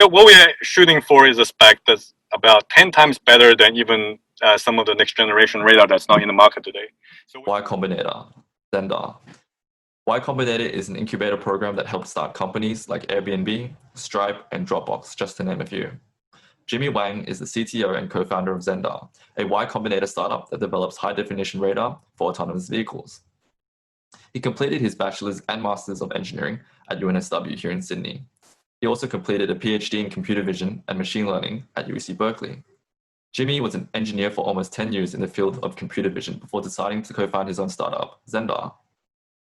What we're shooting for is a spec that's about 10 times better than even some of the next generation radar that's not in the market today. So Y Combinator, Zendar. Y Combinator is an incubator program that helps start companies like Airbnb, Stripe, and Dropbox, just to name a few. Jimmy Wang is the CTO and co-founder of Zendar, a Y Combinator startup that develops high-definition radar for autonomous vehicles. He completed his bachelor's and master's of engineering at UNSW here in Sydney. He also completed a PhD in computer vision and machine learning at UC Berkeley. Jimmy was an engineer for almost 10 years in the field of computer vision before deciding to co-found his own startup, Zendar.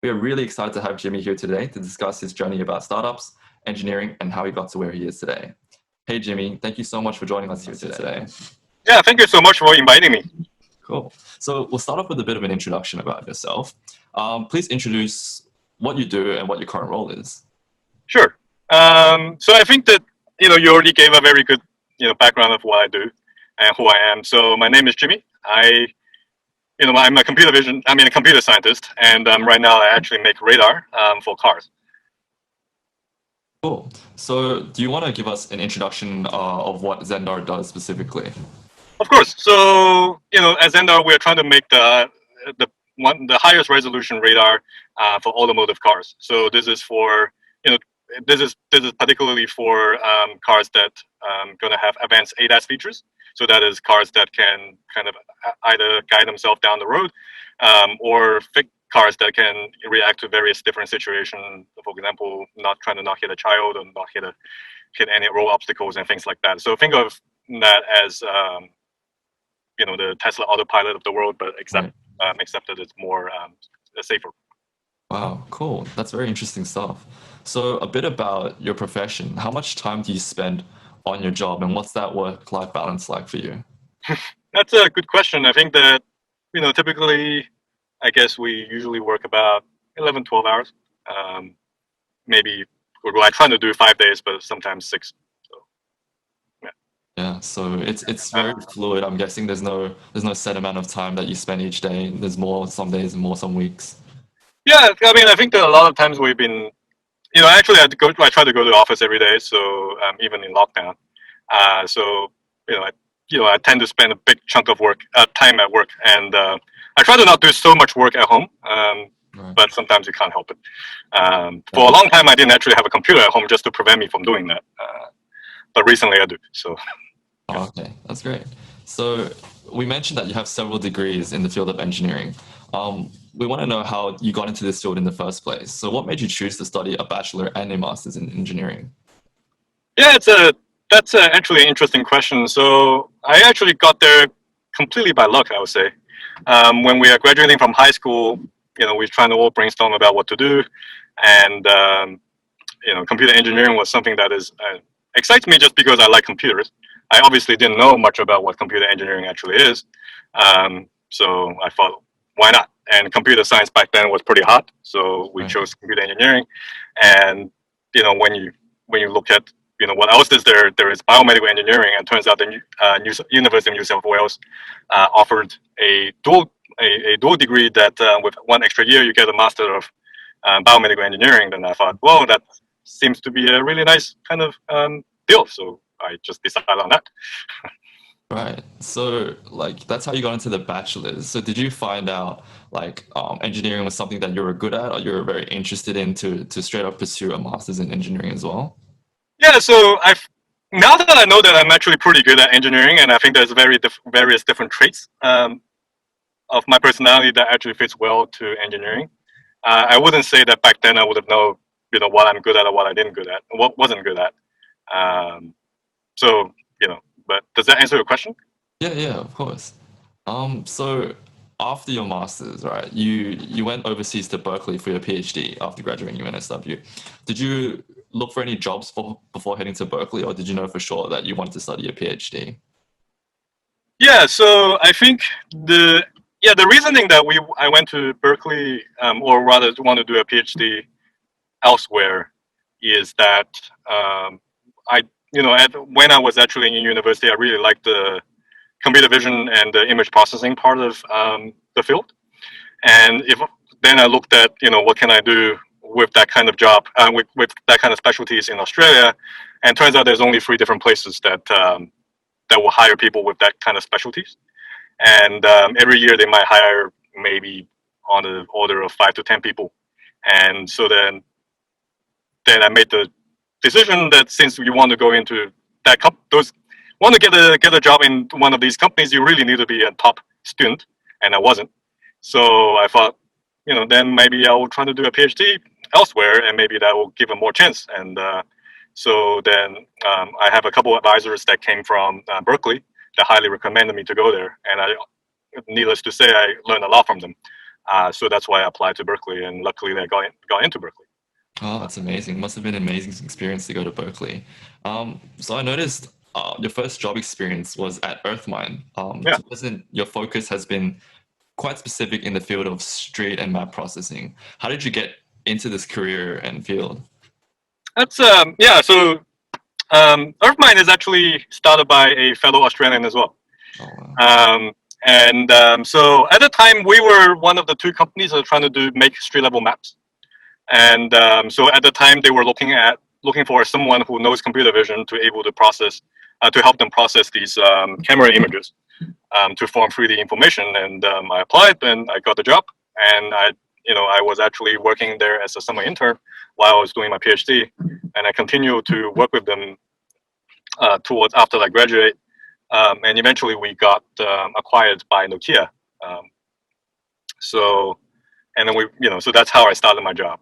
We are really excited to have Jimmy here today to discuss his journey about startups, engineering, and how he got to where he is today. Hey, Jimmy, thank you so much for joining us here today. Yeah, thank you so much for inviting me. Cool. So we'll start off with a bit of an introduction about yourself. Please introduce what you do and what your current role is. Sure. So I think that you already gave a very good background of what I do and who I am. So my name is Jimmy. I'm a computer scientist, and right now I actually make radar for cars. Cool. So do you want to give us an introduction of what Zendar does specifically? Of course. So at Zendar, we're trying to make the highest resolution radar for automotive cars. So this is for this is particularly for cars that going to have advanced ADAS features. So that is cars that can kind of either guide themselves down the road, or cars that can react to various different situations. For example, not trying to not hit a child or not hit any road obstacles and things like that. So think of that as the Tesla autopilot of the world, but except that it's more safer. Wow, cool. That's very interesting stuff. So a bit about your profession. How much time do you spend on your job, and what's that work-life balance like for you? That's a good question. I think that, typically, I guess we usually work about 11, 12 hours. Maybe, well, I try to do 5 days, but sometimes 6. So, yeah. Yeah, so it's very fluid. I'm guessing there's no set amount of time that you spend each day. There's more some days and more some weeks. Yeah, I mean, I think that a lot of times we've been, actually I try to go to the office every day. So even in lockdown, so I tend to spend a big chunk of time at work, and I try to not do so much work at home. Right. But sometimes you can't help it. For a long time, I didn't actually have a computer at home just to prevent me from doing that. But recently I do. So. Oh, okay, that's great. So we mentioned that you have several degrees in the field of engineering. We want to know how you got into this field in the first place. So what made you choose to study a bachelor and a master's in engineering? Yeah, that's actually an interesting question. So I actually got there completely by luck, I would say. When we are graduating from high school, we're trying to all brainstorm about what to do, and computer engineering was something that excites me just because I like computers. I obviously didn't know much about what computer engineering actually is, so I thought, why not? And computer science back then was pretty hot, so we chose computer engineering. And when you look at what else is there, there is biomedical engineering, and turns out the University of New South Wales offered a dual degree that with one extra year you get a master of biomedical engineering. Then I thought, well, that seems to be a really nice kind of deal. So I just decided on that. Right. So that's how you got into the bachelor's. So did you find out engineering was something that you were good at, or you were very interested in to straight up pursue a master's in engineering as well? Yeah. So now that I know that I'm actually pretty good at engineering, and I think there's various different traits of my personality that actually fits well to engineering. I wouldn't say that back then I would have known what I'm good at or what I didn't good at, what wasn't good at. So but does that answer your question? Yeah, of course. So after your master's, right, you went overseas to Berkeley for your PhD after graduating UNSW. Did you look for any jobs before heading to Berkeley, or did you know for sure that you wanted to study a PhD? Yeah, so I think the reasoning that I went to Berkeley, or rather want to do a PhD elsewhere, is that when I was actually in university, I really liked the computer vision and the image processing part of the field. And then I looked at what can I do with that kind of job, with that kind of specialties in Australia. And turns out there's only 3 different places that that will hire people with that kind of specialties. And every year they might hire maybe on the order of 5 to 10 people. And so then I made the decision that since you want to go into that want to get a job in one of these companies, you really need to be a top student, and I wasn't. So I thought, then maybe I will try to do a PhD elsewhere, and maybe that will give them more chance. And so then I have a couple of advisors that came from Berkeley that highly recommended me to go there, and needless to say, I learned a lot from them. So that's why I applied to Berkeley, and luckily I got into Berkeley. Oh, that's amazing. Must have been an amazing experience to go to Berkeley. So I noticed your first job experience was at Earthmine. Yeah. So wasn't your focus has been quite specific in the field of street and map processing. How did you get into this career and field? That's yeah. So Earthmine is actually started by a fellow Australian as well. Oh, wow. So at the time, we were one of the 2 companies that were trying to make street level maps. And so at the time, they were looking for someone who knows computer vision to able to process, to help them process these camera images to form 3D information. And I applied, and I got the job. And I was actually working there as a summer intern while I was doing my PhD, and I continued to work with them towards after I graduate. And eventually, we got acquired by Nokia. And then so that's how I started my job.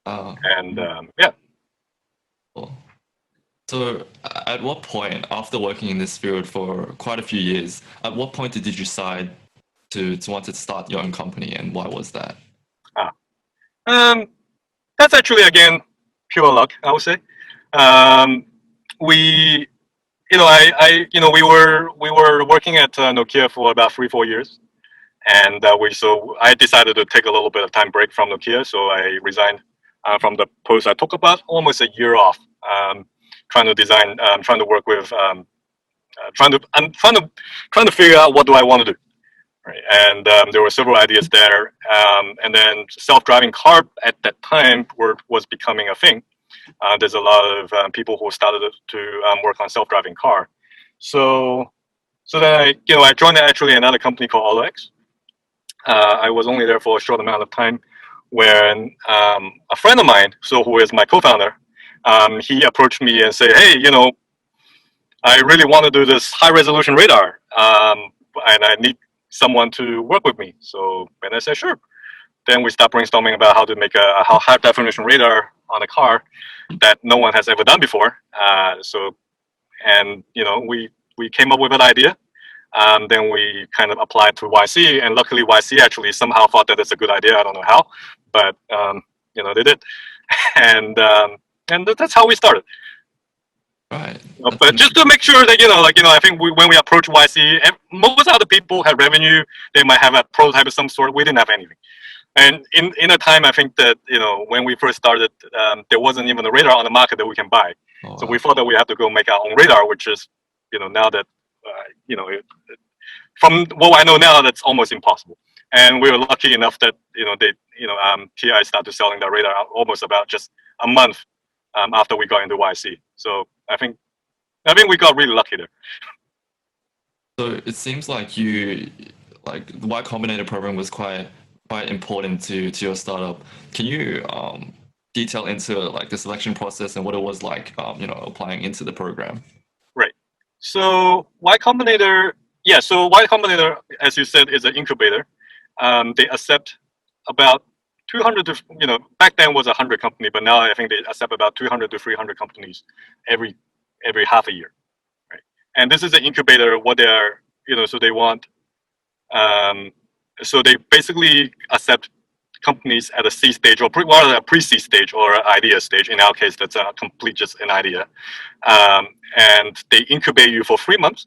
And yeah. Cool. So at what point, after working in this field for quite a few years, at what point did you decide to want to start your own company, and why was that? That's actually, again, pure luck, I would say. We, we were working at Nokia for about 3-4 years. And so I decided to take a little bit of time break from Nokia. So I resigned from the post. I took about almost a year off, trying to work with, trying to figure out what do I want to do. Right. And there were several ideas there. And then self-driving car at that time was becoming a thing. There's a lot of people who started to work on self-driving car. So then I joined actually another company called AutoX. I was only there for a short amount of time when a friend of mine, who is my co-founder, he approached me and said, hey, I really want to do this high-resolution radar, and I need someone to work with me. So, and I said, sure. Then we start brainstorming about how to make a high-definition radar on a car that no one has ever done before. We came up with an idea. Then we kind of applied to YC, and luckily YC actually somehow thought that it's a good idea. I don't know how, but they did, and that's how we started. Right. But just to make sure that I think when we approached YC, most other people had revenue. They might have a prototype of some sort. We didn't have anything. And in a time, I think that when we first started, there wasn't even a radar on the market that we can buy. Oh, so we thought that we had to go make our own radar, which is now that from what I know now, that's almost impossible. And we were lucky enough that TI started selling that radar almost about just a month after we got into YC. So I think we got really lucky there. So it seems like the Y Combinator program was quite important to your startup. Can you detail into the selection process and what it was like, applying into the program? Right. So Y Combinator, So Y Combinator, as you said, is an incubator. They accept about 200 to back then was 100 company, but now I think they accept about 200 to 300 companies every half a year, right? And this is an incubator. What they are, so they want, so they basically accept companies at a seed stage or a pre-seed stage or idea stage. In our case, that's a complete just an idea, and they incubate you for 3 months.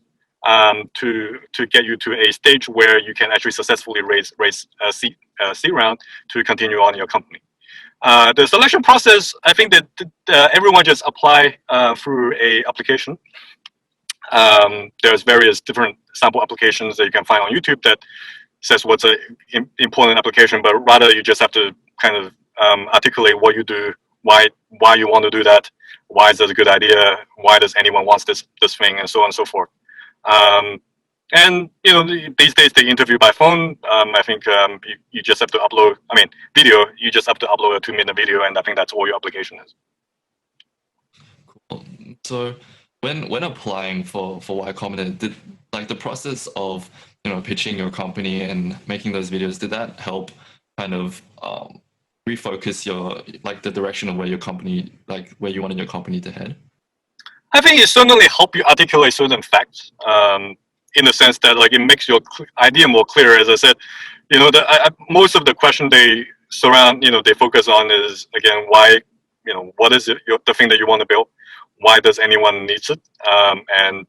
To get you to a stage where you can actually successfully raise a seed round to continue on your company. The selection process, I think that everyone just apply through a application. There's various different sample applications that you can find on YouTube that says what's an important application, but rather you just have to kind of articulate what you do, why you want to do that, why is it a good idea, why does anyone wants this thing, and so on and so forth. And these days they interview by phone. I think you just have to upload. I mean, video. You just have to upload a 2-minute video, and I think that's all your application is. Cool. So when applying for Y Combinator, did like the process of pitching your company and making those videos, did that help kind of refocus your the direction of where your company, where you wanted your company to head? I think it certainly helps you articulate certain facts. In the sense that it makes your idea more clear. As I said, most of the question they surround, they focus on is, again, why, what is it, the thing that you want to build? Why does anyone needs it? And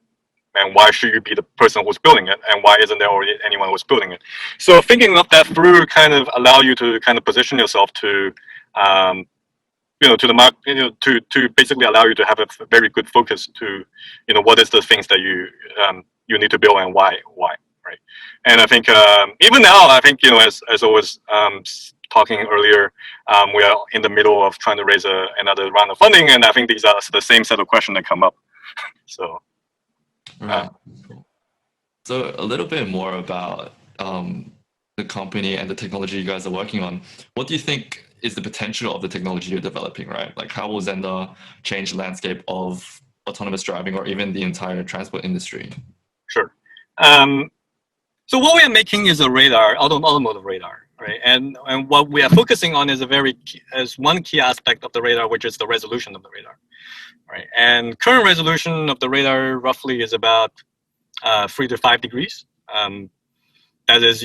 why should you be the person who's building it? And why isn't there already anyone who's building it? So thinking of that through kind of allow you to kind of position yourself to, to the market, to basically allow you to have a very good focus to, what is the things that you need to build and why, right? And I think even now, I think as I was talking earlier, we are in the middle of trying to raise another round of funding, and I think these are the same set of questions that come up. So, right. Cool. So a little bit more about the company and the technology you guys are working on. What do you think is the potential of the technology you're developing? Right, how will Xender change the landscape of autonomous driving or even the entire transport industry? Sure. So what we are making is a radar, automotive radar, right? And what we are focusing on is one key aspect of the radar, which is the resolution of the radar, right? And current resolution of the radar roughly is about 3 to 5 degrees. That is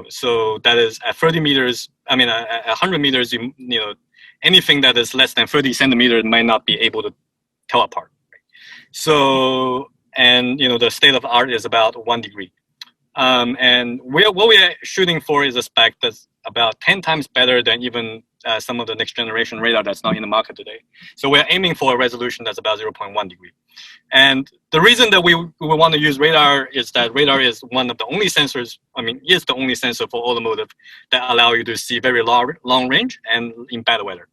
so that is at 30 meters. I mean, at 100 meters, anything that is less than 30 centimeters might not be able to tell apart. Right? So. And the state of art is about 1 degree, and what we are shooting for is a spec that's about 10 times better than even some of the next generation radar that's not in the market today. So we're aiming for a resolution that's about 0.1 degree. And the reason that we want to use radar is that radar is one of the only sensors. I mean, is the only sensor for automotive that allow you to see very long range and in bad weather.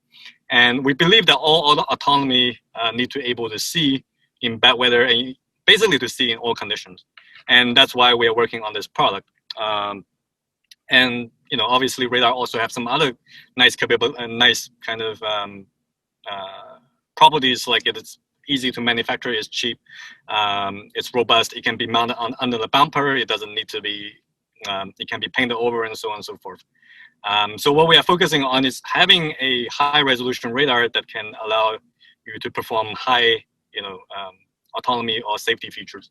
And we believe that all autonomy need to be able to see in bad weather and basically to see in all conditions. And that's why we are working on this product. And obviously radar also have some other nice kind of properties, like it's easy to manufacture, it's cheap, it's robust, it can be mounted under the bumper, it doesn't need to be, it can be painted over and so on and so forth. So what we are focusing on is having a high resolution radar that can allow you to perform high, autonomy or safety features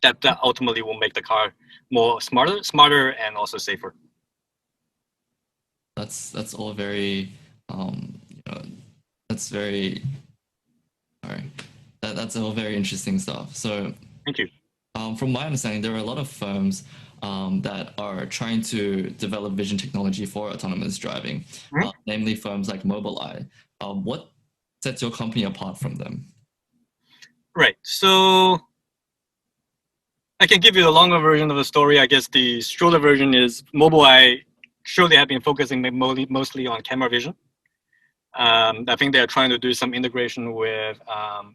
that ultimately will make the car more smarter and also safer. That's all very that's very all right. That's all very interesting stuff. So thank you. From my understanding, there are a lot of firms that are trying to develop vision technology for autonomous driving, namely firms like Mobileye. What sets your company apart from them? Right. So I can give you the longer version of the story. I guess the shorter version is Mobileye surely have been focusing mostly on camera vision. I think they're trying to do some integration with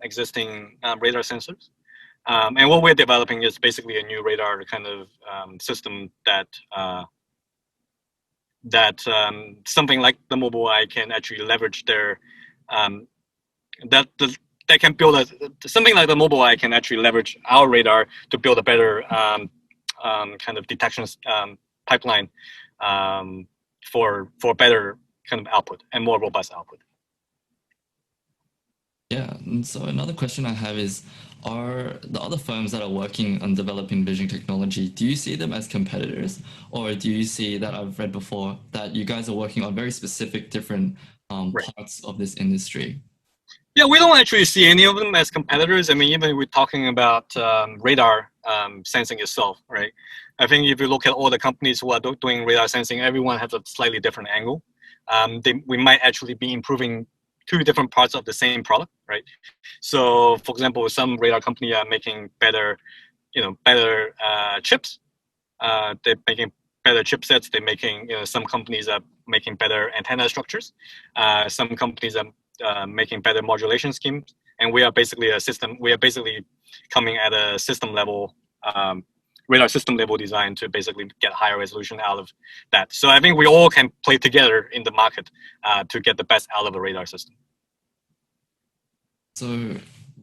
existing radar sensors. And what we're developing is basically a new radar kind of system that something like the Mobileye can actually leverage their that can build something like the Mobileye can actually leverage our radar to build a better kind of detection pipeline for better kind of output and more robust output. Yeah, and so another question I have is, are the other firms that are working on developing vision technology, do you see them as competitors, or do you see that I've read before that you guys are working on very specific different parts of this industry? Yeah, we don't actually see any of them as competitors. I mean, even we're talking about radar sensing itself, right? I think if you look at all the companies who are doing radar sensing, everyone has a slightly different angle. We might actually be improving 2 different parts of the same product, right? So, for example, some radar company are making better chips. They're making better chipsets. They're making, some companies are making better antenna structures. Some companies are making better modulation schemes. And we are basically a system. We are basically coming at a system level, radar system level design to basically get higher resolution out of that. So I think we all can play together in the market to get the best out of a radar system. So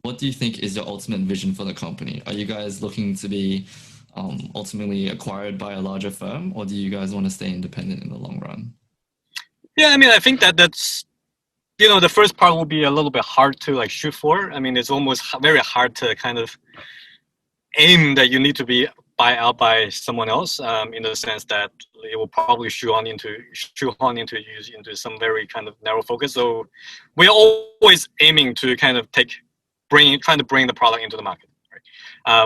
what do you think is your ultimate vision for the company? Are you guys looking to be ultimately acquired by a larger firm, or do you guys want to stay independent in the long run? Yeah, I mean, I think that's, the first part will be a little bit hard to like shoot for. I mean, it's almost very hard to kind of aim that you need to be buy out by someone else, in the sense that it will probably shoot on into some very kind of narrow focus. So we're always aiming to kind of trying to bring the product into the market, right?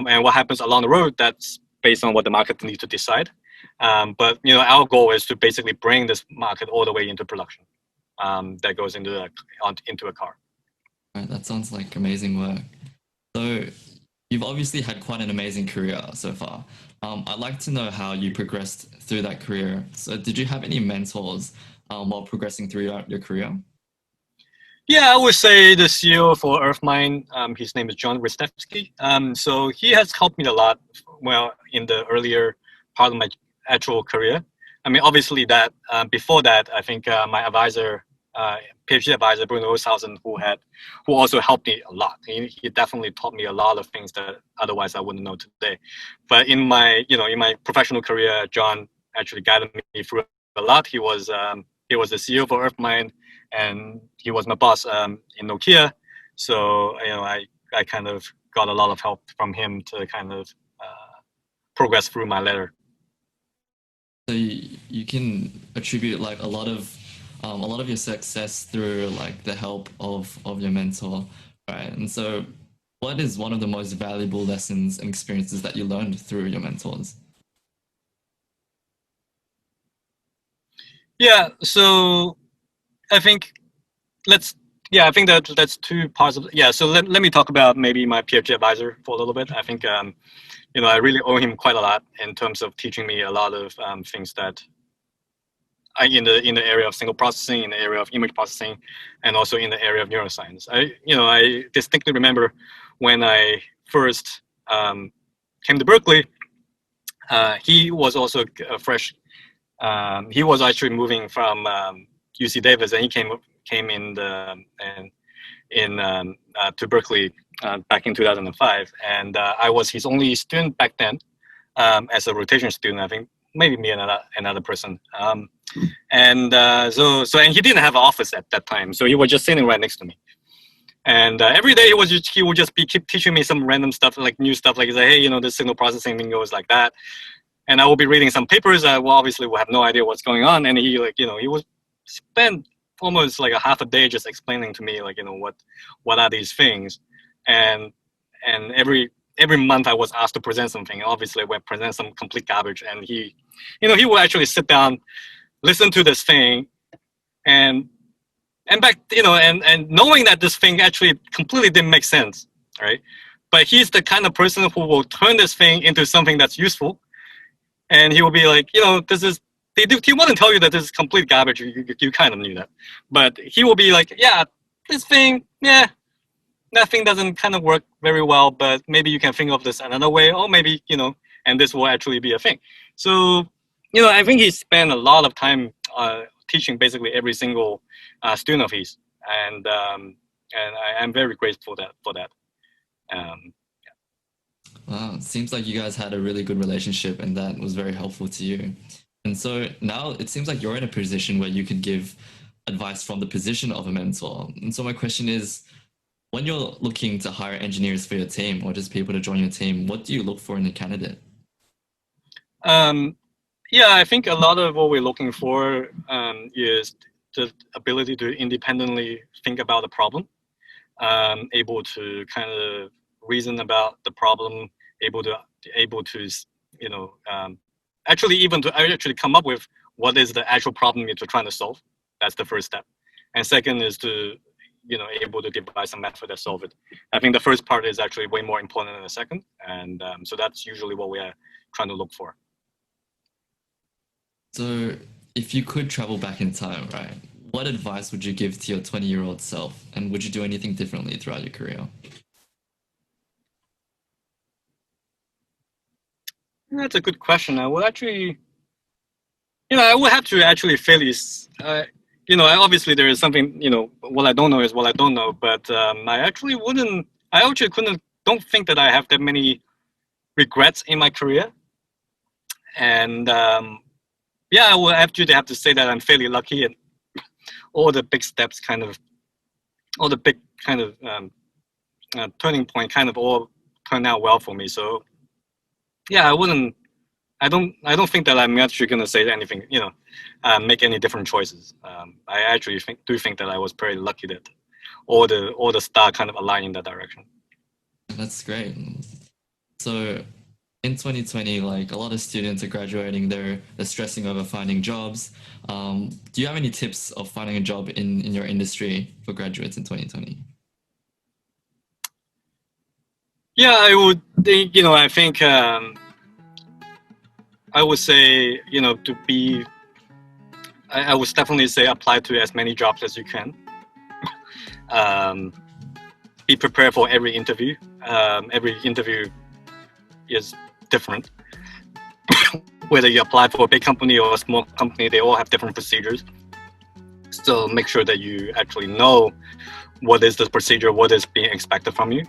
And what happens along the road, that's based on what the market needs to decide. But our goal is to basically bring this market all the way into production. That goes into a car. Right, that sounds like amazing work. So you've obviously had quite an amazing career so far. I'd like to know how you progressed through that career. So did you have any mentors while progressing through your career? Yeah, I would say the CEO for EarthMine, his name is John Ristevsky. So he has helped me a lot, well, in the earlier part of my actual career. I mean, obviously that before that, I think my advisor, PhD advisor Bruno Oshausen, who also helped me a lot. He definitely taught me a lot of things that otherwise I wouldn't know today. But in my professional career, John actually guided me through a lot. He was the CEO for EarthMine, and he was my boss in Nokia. So I kind of got a lot of help from him to kind of progress through my ladder. So you can attribute like a lot of your success through like the help of your mentor, right? And so what is one of the most valuable lessons and experiences that you learned through your mentors? Yeah, so I think that's two parts of So let me talk about maybe my PhD advisor for a little bit. I think I really owe him quite a lot in terms of teaching me a lot of things that in the area of signal processing, in the area of image processing, and also in the area of neuroscience. I distinctly remember when I first came to Berkeley. He was also a fresh. He was actually moving from UC Davis, and he came in to Berkeley back in 2005, and I was his only student back then, as a rotation student. I think maybe me and another person. And he didn't have an office at that time, so he was just sitting right next to me. And every day he would just keep teaching me some random stuff, like new stuff, like hey, this signal processing thing goes like that. And I will be reading some papers. I obviously will have no idea what's going on. And he he would spend almost like a half a day just explaining to me what are these things. And every month I was asked to present something. Obviously, we present some complete garbage. And he will actually sit down, listen to this thing, and back, and knowing that this thing actually completely didn't make sense, right? But he's the kind of person who will turn this thing into something that's useful. And he will be like, this is, he wouldn't tell you that this is complete garbage. You kind of knew that. But he will be like, yeah, this thing, yeah, that thing doesn't kind of work very well, but maybe you can think of this another way, or maybe, and this will actually be a thing. So, I think he spent a lot of time teaching basically every single student of his. And I'm very grateful for that. Wow, it seems like you guys had a really good relationship and that was very helpful to you. And so now it seems like you're in a position where you could give advice from the position of a mentor. And so my question is, when you're looking to hire engineers for your team or just people to join your team, what do you look for in a candidate? Yeah, I think a lot of what we're looking for is the ability to independently think about the problem, able to kind of reason about the problem, able to actually come up with what is the actual problem you're trying to solve. That's the first step. And second is to able to devise some method that solve it. I think the first part is actually way more important than the second, and so that's usually what we are trying to look for. So, if you could travel back in time, right, what advice would you give to your 20-year-old self? And would you do anything differently throughout your career? That's a good question. I would actually, I would have to actually fairly, obviously there is something, what I don't know is what I don't know, but I actually don't think that I have that many regrets in my career. And yeah, I would actually have to say that I'm fairly lucky and all the big steps all the big kind of turning point kind of all turned out well for me. So yeah, I don't think that I'm actually going to say anything, make any different choices. I actually do think that I was pretty lucky that all the star kind of aligned in that direction. That's great. So, in 2020, like a lot of students are graduating, they're stressing over finding jobs. Do you have any tips of finding a job in your industry for graduates in 2020? Yeah, I think I would say, I would definitely say apply to as many jobs as you can. Um, be prepared for every interview. Every interview is different. Whether you apply for a big company or a small company, they all have different procedures. So make sure that you actually know what is the procedure, what is being expected from you.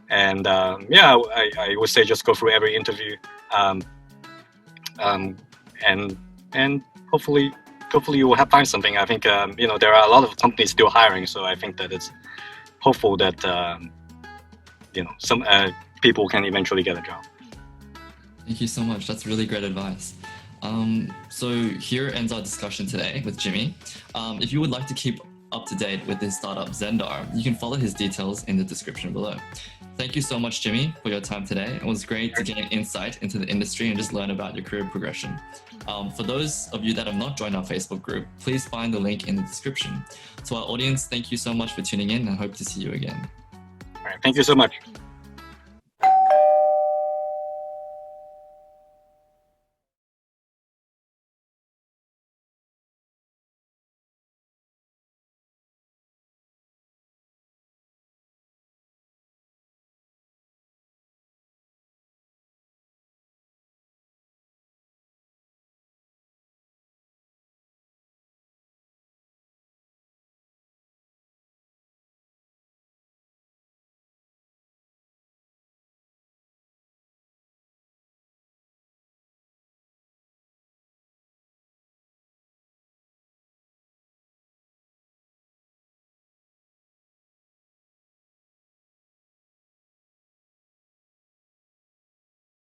Yeah, I would say just go through every interview, and hopefully you will find something. I think there are a lot of companies still hiring, so I think that it's hopeful that some people can eventually get a job. Thank you so much. That's really great advice. So here ends our discussion today with Jimmy. If you would like to keep up to date with his startup Zendar, you can follow his details in the description below. Thank you so much, Jimmy, for your time today. It was great to gain insight into the industry and just learn about your career progression. For those of you that have not joined our Facebook group, please find the link in the description. To our audience, thank you so much for tuning in and hope to see you again. All right, thank you so much.